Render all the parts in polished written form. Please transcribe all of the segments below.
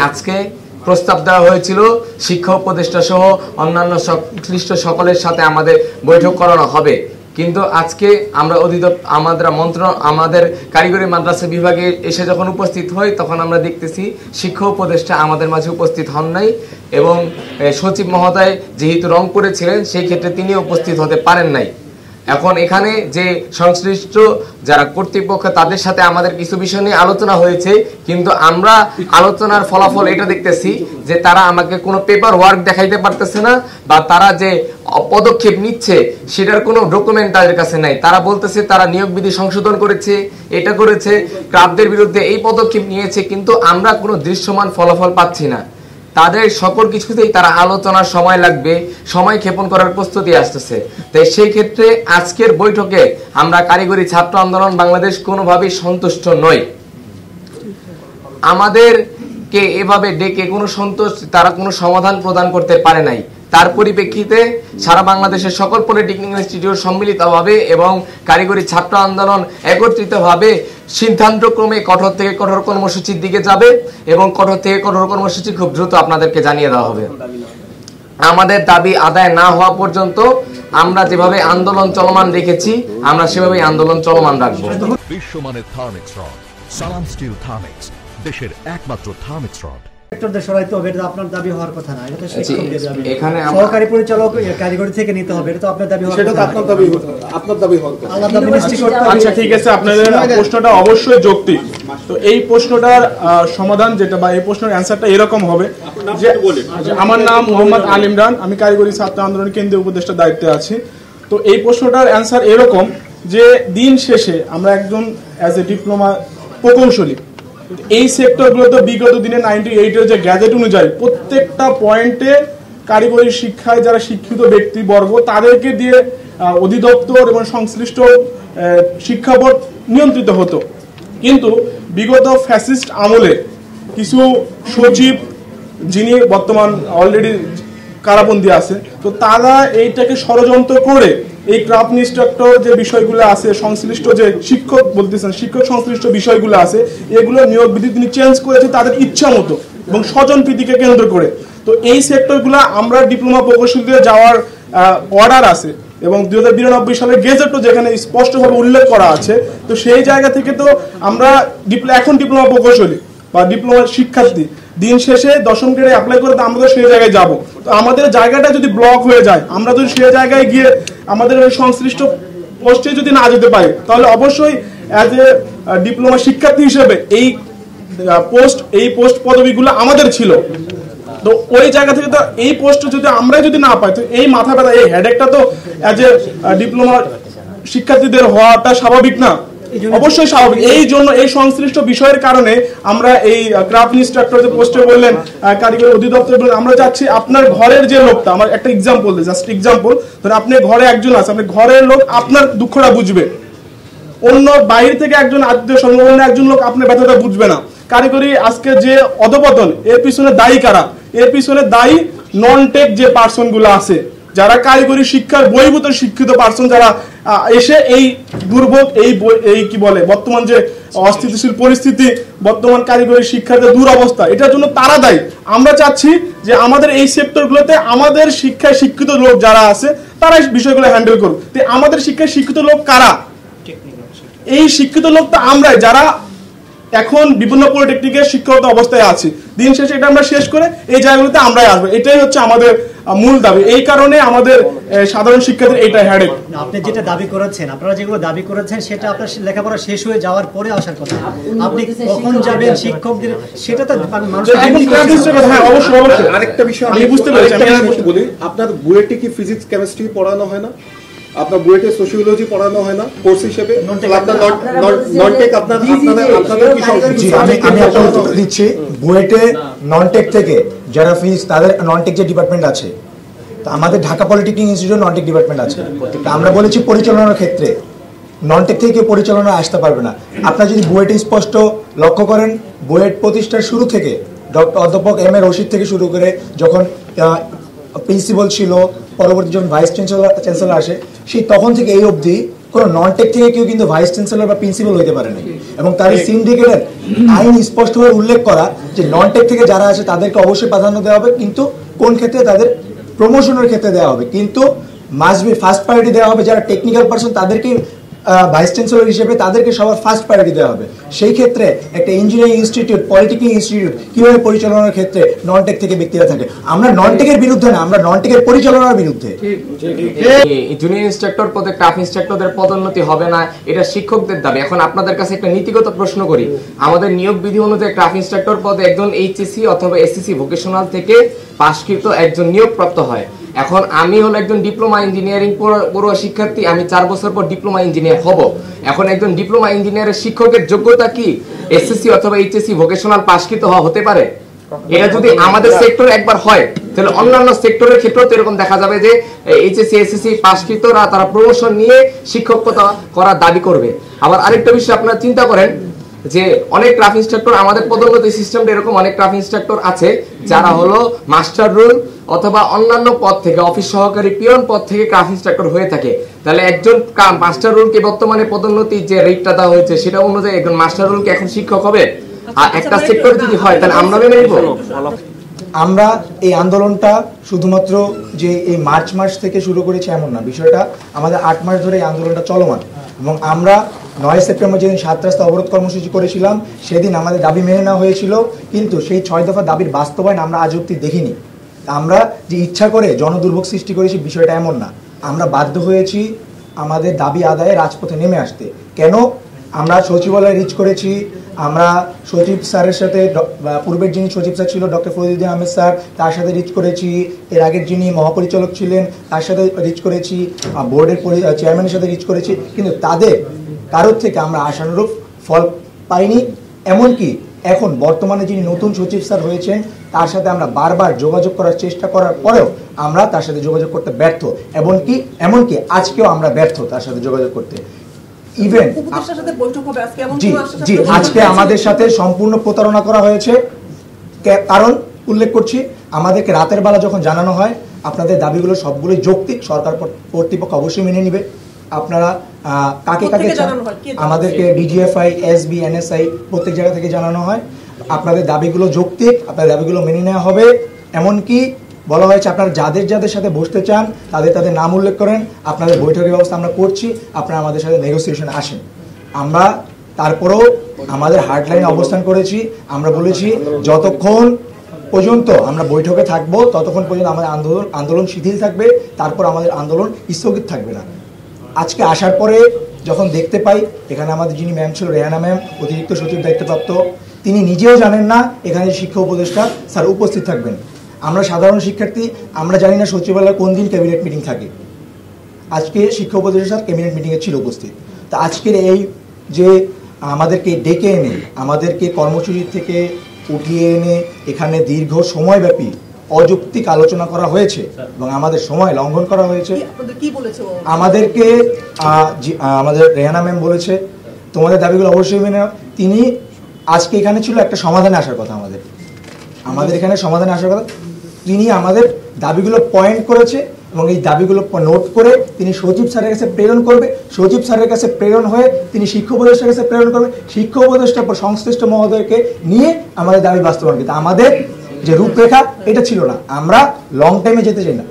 আজকে প্রস্তাব দেওয়া হয়েছিল শিক্ষা উপদেষ্টা সহ অন্যান্য সংশ্লিষ্ট সকলের সাথে আমাদের বৈঠক করানো হবে, কিন্তু আজকে আমরা আমাদের কারিগরি মাদ্রাসা বিভাগে এসে যখন উপস্থিত হই তখন আমরা দেখতেছি শিক্ষা উপদেষ্টা আমাদের মাঝে উপস্থিত হন নাই এবং সচিব মহোদয় যেহেতু রংপুরে ছিলেন সেই ক্ষেত্রে তিনি উপস্থিত হতে পারেন নাই। এখন এখানে যে সংশ্লিষ্ট যারা কর্তৃপক্ষ তাদের সাথে আমাদের কিছু বিষয় নিয়ে আলোচনা হয়েছে, কিন্তু আমরা আলোচনার ফলাফল এটা দেখতেছি যে তারা আমাকে কোনো পেপার ওয়ার্ক দেখাইতে পারতেছে না, বা তারা যে পদক্ষেপ নিচ্ছে সেটার কোনো ডকুমেন্ট তাদের কাছে নাই। তারা বলতেছে তারা নিয়োগ বিধি সংশোধন করেছে, এটা করেছে, ক্লাবদের বিরুদ্ধে এই পদক্ষেপ নিয়েছে, কিন্তু আমরা কোনো দৃশ্যমান ফলাফল পাচ্ছি না। তাদের সকল কিছুতেই তারা আলোচনার সময় লাগবে, সময় ক্ষেপণ করার প্রস্তুতি আসতেছে। তাই সেই ক্ষেত্রে আজকের বৈঠকে আমরা কারিগরি ছাত্র আন্দোলন বাংলাদেশ কোনোভাবেই সন্তুষ্ট নই। আমাদেরকে এভাবে ডেকে কোনো তারা কোনো সমাধান প্রদান করতে পারে নাই। তার পরিপ্রেক্ষিতে সারা বাংলাদেশের সকল পলিটেকনিক ইনস্টিটিউট সম্মিলিতভাবে এবং কারিগরি ছাত্র আন্দোলন একত্রিতভাবে সিদ্ধান্তক্রমে কঠোর থেকে কঠোর কর্মসূচির দিকে যাবে এবং কঠোর থেকে কঠোর কর্মসূচি খুব দ্রুত আপনাদেরকে জানিয়ে দেওয়া হবে। আমাদের দাবি আদায় না হওয়া পর্যন্ত আমরা যেভাবে আন্দোলন চলমান রেখেছি আমরা সেভাবেই আন্দোলন চলমান রাখবো। বিশ্বমানের থার্মিক্স রড, সালাম স্টিল থার্মিক্স, দেশের একমাত্র থার্মিক্স রড। আপনার দাবি হওয়ার কথা না, এটা শিক্ষকদের দাবি। এখানে সহকারী পরিচালক কারিগরি থেকে নিতে হবে, এটা তো আপনার দাবি হওয়ার কথা। আপনার দাবি হওয়ার কথা। আচ্ছা ঠিক আছে, আপনাদের প্রশ্নটা অবশ্যই যৌক্তিক। তো এই প্রশ্নটার সমাধান যেটা বা এই প্রশ্নের অ্যানসারটা এরকম হবে যে আমার নাম মোহাম্মদ আল ইমরান, আমি কারিগরি ছাত্র আন্দোলন কেন্দ্রীয় উপদেষ্টার দায়িত্বে আছি। তো এই প্রশ্নটার অ্যানসার এরকম যে দিন শেষে আমরা একজন অ্যাজ এ ডিপ্লোমা প্রকৌশলী এই সেক্টরগুলোতে বিগত দিনে 98-এর যে গ্যাজেট অনুযায়ী প্রত্যেকটা পয়েন্টে কারিগরি শিক্ষায় যারা শিক্ষিত ব্যক্তিবর্গ তাদেরকে দিয়ে অধিদপ্তর এবং সংশ্লিষ্ট শিক্ষা বোর্ড নিয়ন্ত্রিত হতো। কিন্তু বিগত ফ্যাসিস্ট আমলে কিছু সচিব যিনি বর্তমান অলরেডি কারাবন্দী আছে, তো তারা এইটাকে ষড়যন্ত্র করে এই ক্রাফট ইনস্ট্রাক্টর যে বিষয়গুলো আছে, সংশ্লিষ্ট যে শিক্ষক বলতেছেন শিক্ষক সংশ্লিষ্ট বিষয়গুলো আছে, এগুলো নিয়োগ বিধি তিনি চেঞ্জ করেছে তাদের ইচ্ছা মতো এবং স্বজন প্রীতিকে কেন্দ্র করে। তো এই সেক্টরগুলো আমরা ডিপ্লোমা প্রকৌশলীতে যাওয়ার অর্ডার আছে এবং 2092 সালের গেজেটও যেখানে স্পষ্টভাবে উল্লেখ করা আছে। তো সেই জায়গা থেকে তো আমরা এখন ডিপ্লোমা প্রকৌশলী বা ডিপ্লোমা শিক্ষার্থী দিন শেষে 10ম গ্রেডে অ্যাপ্লাই করে তো আমরা সেই জায়গায় যাব। তো আমাদের জায়গাটা যদি ব্লক হয়ে যায়, আমরা যদি সেই জায়গায় গিয়ে আমাদের সংশ্লিষ্ট পোস্টে যদি না যেতে পারি, তাহলে অবশ্যই অ্যাজ এ ডিপ্লোমা শিক্ষার্থী হিসেবে এই পোস্ট পদবিগুলো আমাদের ছিল। তো ওই জায়গা থেকে তো এই পোস্ট যদি আমরা যদি না পাই, তো এই মাথা ব্যথা এই হেডেকটা তো অ্যাজ এ ডিপ্লোমা শিক্ষার্থীদের হওয়াটা স্বাভাবিক না? অবশ্যই স্বাভাবিক। এই জন্য এই সংশ্লিষ্ট বিষয়ের কারণে আমরা এই ক্রাফট ইনস্ট্রাক্টর যে পোস্টে বললেন কারিগরি অধিদপ্তর বললেন, আমরা চাচ্ছি আপনার ঘরের যে লোকটা, আমার একটা এক্সাম্পল জাস্ট এক্সাম্পল, ধরেন আপনার ঘরে একজন আছে, আপনার ঘরের লোক আপনার দুঃখটা বুঝবে, অন্য বাইরে থেকে একজন আত্মীয় স্বজন একজন লোক আপনার ব্যথাটা বুঝবে না। কারিগরি আজকে যে অধপতন এর পিছনে দায়ী কারা? এর পিছনে দায়ী নন টেক যে পার্সন গুলো আছে, যারা কারিগরি শিক্ষার বহির্ভূত শিক্ষিত পার্সন, যারা এসে এই দুর্ভোগ এই কি বলে বর্তমান যে অস্থিতিশীল পরিস্থিতি, বর্তমান কারিগরি শিক্ষার যে দুরবস্থা, এটার জন্য তারা দায়ী। আমরা চাচ্ছি যে আমাদের এই সেক্টরগুলোতে আমাদের শিক্ষায় শিক্ষিত লোক যারা আছে তারা এই বিষয়গুলো হ্যান্ডেল করুক। তো আমাদের শিক্ষায় শিক্ষিত লোক কারা? এই শিক্ষিত লোক তো আমরাই, যারা এখন বিভিন্ন পলিটেকনিকের শিক্ষাগত অবস্থায় আছি। দিন শেষে এটা আমরা শেষ করে এই জায়গাগুলোতে আমরাই আসবো, এটাই হচ্ছে আমাদের মূল দাবি। এই কারণে আমাদের সাধারণ শিক্ষার্থীদের এইটাই হেডেক। আপনি যেটা দাবি করেছেন, আপনারা যেগুলো দাবি করেছেন সেটা আপনার লেখাপড়া শেষ হয়ে যাওয়ার পরে আসার কথা। আপনি কখন যাবেন শিক্ষকদের সেটা তো অবশ্যই। আরেকটা বিষয় আমি বুঝতে পেরেছি, আমি বলি, আপনার বুয়েটে কি ফিজিক্স কেমিস্ট্রি পড়ানো হয় না? আপনার বুয়েটে সোশিওলজি পড়ানো হয় না কোর্স হিসেবে? আমি একটা উত্তর দিচ্ছি। বুয়েটে নন টেক থেকে যারা ফিজ তাদের নন টেক যে ডিপার্টমেন্ট আছে, আমাদের Dhaka polytechnic institute non tech department আছে। আমরা বলেছি পরিচালনার ক্ষেত্রে নন টেক থেকে পরিচালনা আসতে পারবে না। আপনারা যদি বুয়েটে স্পষ্ট লক্ষ্য করেন, বুয়েট প্রতিষ্ঠার শুরু থেকে অধ্যাপক এম এ রশিদ থেকে শুরু করে যখন প্রিন্সিপাল ছিল, পরবর্তী যখন ভাইস চ্যান্সেলর আসে, সেই তখন থেকে এই অবধি কোনো নন টেক থেকে কেউ কিন্তু ভাইস চ্যান্সেলর বা প্রিন্সিপাল হতে পারে না, এবং তার সিন্ডিকেটের আইন স্পষ্টভাবে উল্লেখ করা যে নন টেক থেকে যারা আছে তাদেরকে অবশ্যই প্রাধান্য দেওয়া হবে, কিন্তু কোন ক্ষেত্রে তাদের প্রমোশনের ক্ষেত্রে দেওয়া হবে, কিন্তু মাস্ট বি ফার্স্ট প্রায়োরিটি দেওয়া হবে যারা টেকনিক্যাল পারসন তাদেরকে ভাইস চ্যান্সেলর হিসেবে তাদেরকে সবার ফার্স্ট প্রায়োরিটি দেওয়া হবে। সেই ক্ষেত্রে একটা ইঞ্জিনিয়ারিং ইনস্টিটিউট, পলিটেকনিক ইনস্টিটিউট কিভাবে পরিচালনার ক্ষেত্রে নন টেক থেকে ব্যক্তিরা থাকে। আমরা নন টেকের বিরুদ্ধে না, আমরা নন টেকের পরিচালনার বিরুদ্ধে। জুনিয়র ইন্সট্রাক্টর পদে স্টাফ ইন্সট্রাক্টরদের পদোন্নতি হবে না, এটা শিক্ষকদের দাবি। এখন আপনাদের কাছে একটা নীতিগত প্রশ্ন করি, আমাদের নিয়োগ বিধি অনুযায়ী স্টাফ ইন্সট্রাক্টর পদে একজন এইচএসসি অথবা এসএসসি ভোকেশনাল থেকে পাশকৃত একজন নিয়োগপ্রাপ্ত হয়। এখন আমি হলো একজন ডিপ্লোমা ইঞ্জিনিয়ারিং পড়ুয়া শিক্ষার্থী, আমি 4 বছর পর ডিপ্লোমা ইঞ্জিনিয়ার হব। এখন একজন ডিপ্লোমা ইঞ্জিনিয়ারের শিক্ষকের যোগ্যতা কি এসএসসি অথবা এইচএসসি ভোকেশনাল পাশকৃত হতে পারে? এটা যদি আমাদের সেক্টরে একবার হয়, তাহলে অন্যান্য সেক্টরের ক্ষেত্রেও তো এরকম দেখা যাবে যে এইচএসসি এসএসসি পাশকৃতরা তারা প্রমোশন নিয়ে শিক্ষকতা করার দাবি করবে। আবার আরেকটা বিষয় আপনারা চিন্তা করেন যে অনেক ক্রাফট ইনস্ট্রাক্টর, আমাদের পদোন্নতি সিস্টেমটা এরকম, অনেক ক্রাফট ইনস্ট্রাক্টর আছে যারা হলো মাস্টার রুল অথবা অন্যান্য পদ থেকে, অফিস সহকারী পিয়ন পদ থেকে ক্রাফট ইনস্ট্রাক্টর হয়ে থাকে। তাহলে একজন মাস্টার রুলকে বর্তমানে পদোন্নতি যে রেটটা দেওয়া হয়েছে সেটা অনুযায়ী একজন মাস্টার রুলকে এখন শিক্ষক হবে? আর একটা সেক্টরে যদি হয় তাহলে আমরা মেনে নিব? আমরা এই আন্দোলনটা শুধুমাত্র যে এই মার্চ মাস থেকে শুরু করেছি এমন না, বিষয়টা আমাদের 8 মাস ধরে এই আন্দোলনটা চলমান, এবং আমরা 9 সেপ্টেম্বর যেদিন 7 রাস্তা অবরোধ কর্মসূচি করেছিলাম সেদিন আমাদের দাবি মেনে নেওয়া হয়েছিল, কিন্তু সেই 6 দফা দাবির বাস্তবায়ন আমরা আজ অব্দি দেখিনি। আমরা যে ইচ্ছা করে জনদুর্ভোগ সৃষ্টি করেছি বিষয়টা এমন না, আমরা বাধ্য হয়েছি আমাদের দাবি আদায়ে রাজপথে নেমে আসতে। কেন? আমরা সচিবালয়ে রিচ করেছি, আমরা সচিব স্যারের সাথে, পূর্বের যিনি সচিব স্যার ছিল ডক্টর ফরিদুদ্দিন আহমেদ স্যার, তার সাথে রিচ করেছি, এর আগের যিনি মহাপরিচালক ছিলেন তার সাথে রিচ করেছি, বোর্ডের চেয়ারম্যানের সাথে রিচ করেছি, কিন্তু তাদের কারোর থেকে আমরা আশানুরূপ ফল পাইনি। এমনকি এখন বর্তমানে যিনি নতুন সচিব স্যার হয়েছেন তার সাথে আমরা বারবার যোগাযোগ করার চেষ্টা করার পরেও আমরা তার সাথে যোগাযোগ করতে ব্যর্থ, এমনকি আজকেও আমরা ব্যর্থ তার সাথে যোগাযোগ করতে। ইভেন জি, আজকে আমাদের সাথে সম্পূর্ণ প্রতারণা করা হয়েছে। কারণ উল্লেখ করছি, আমাদেরকে রাতের বেলা যখন জানানো হয় আপনাদের দাবিগুলো সবগুলো যৌক্তিক, সরকার কর্তৃপক্ষ অবশ্যই মেনে নিবে। আপনারা কাকে কাকে আমাদেরকে ডিজিএফআই, এসবি, এনএসআই প্রত্যেক জায়গা থেকে জানানো হয় আপনাদের দাবিগুলো যৌক্তিক, আপনাদের দাবিগুলো মেনে নেওয়া হবে। এমনকি বলা হয়েছে আপনারা যাদের যাদের সাথে বসতে চান তাদের নাম উল্লেখ করেন, আপনাদের বৈঠকের ব্যবস্থা আমরা করছি, আপনারা আমাদের সাথে নেগোসিয়েশনে আসেন। আমরা তারপরেও আমাদের হার্ডলাইনে অবস্থান করেছি, আমরা বলেছি যতক্ষণ পর্যন্ত আমরা বৈঠকে থাকবো ততক্ষণ পর্যন্ত আমাদের আন্দোলন শিথিল থাকবে, তারপর আমাদের আন্দোলন স্থগিত থাকবে না। আজকে আসার পরে যখন দেখতে পাই এখানে আমাদের যিনি ম্যাম ছিল রেহানা ম্যাম, অতিরিক্ত সচিব দায়িত্বপ্রাপ্ত, তিনি নিজেও জানেন না এখানে শিক্ষা উপদেষ্টা স্যার উপস্থিত থাকবেন। আমরা সাধারণ শিক্ষার্থী, আমরা জানি না সচিবালয়ে কোন দিন ক্যাবিনেট মিটিং থাকে। আজকে শিক্ষা উপদেষ্টা স্যার ক্যাবিনেট মিটিংয়ে ছিল উপস্থিত। তা আজকের এই যে আমাদেরকে ডেকে এনে আমাদেরকে কর্মসূচি থেকে উঠিয়ে এনে এখানে দীর্ঘ সময়ব্যাপী অযৌক্তিক আলোচনা করা হয়েছে এবং আমাদের সময় লঙ্ঘন করা হয়েছে। আমাদেরকে আমাদের রেহানা ম্যাম বলেছে তোমাদের দাবিগুলো অবশ্যই মেনে নাও। তিনি আজকে এখানে ছিল একটা সমাধানে আসার কথা, আমাদের এখানে সমাধানে আসার কথা, তিনি আমাদের দাবিগুলো পয়েন্ট করেছে এবং এই দাবিগুলো নোট করে তিনি সচিব স্যারের কাছে প্রেরণ করবে, সচিব স্যারের কাছে প্রেরণ হয়ে তিনি শিক্ষা উপদেষ্টার কাছে প্রেরণ করবে, শিক্ষা উপদেষ্টার পর সংশ্লিষ্ট মহোদয়কে নিয়ে আমাদের দাবি বাস্তবায়ন করতে। আমাদের যে রূপরেখা এটা ছিল না, আমরা লং টাইমে যেতে চাই না,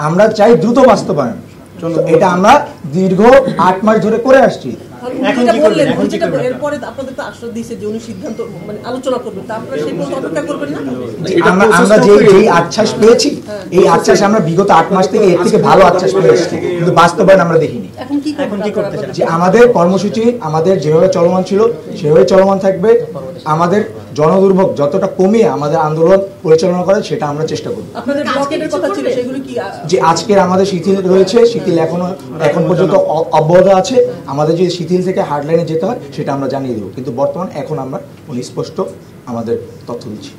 আমরা চাই দ্রুত বাস্তবায়ন। এটা আমরা দীর্ঘ 8 মাস ধরে করে আসছি। আমরা যে আশ্বাস পেয়েছি এই আশ্বাস আমরা বিগত 8 মাস থেকে এর থেকে ভালো আশ্বাস পেয়ে এসেছি, কিন্তু বাস্তবায়ন আমরা দেখিনি। যে আমাদের কর্মসূচি আমাদের যেভাবে চলমান ছিল সেভাবে চলমান থাকবে। আমাদের জনদুর্ভোগ যতটা কমিয়ে আমাদের আন্দোলন পরিচালনা করে সেটা আমরা চেষ্টা করব। যে আজকের আমাদের শিথিল রয়েছে, শিথিল এখন পর্যন্ত অব্যাহত আছে। আমাদের যে শিথিল থেকে হার্ডলাইনে যেতে হয় সেটা আমরা জানিয়ে দেব, কিন্তু বর্তমান এখন আমরা স্পষ্ট আমাদের তথ্য দিচ্ছি।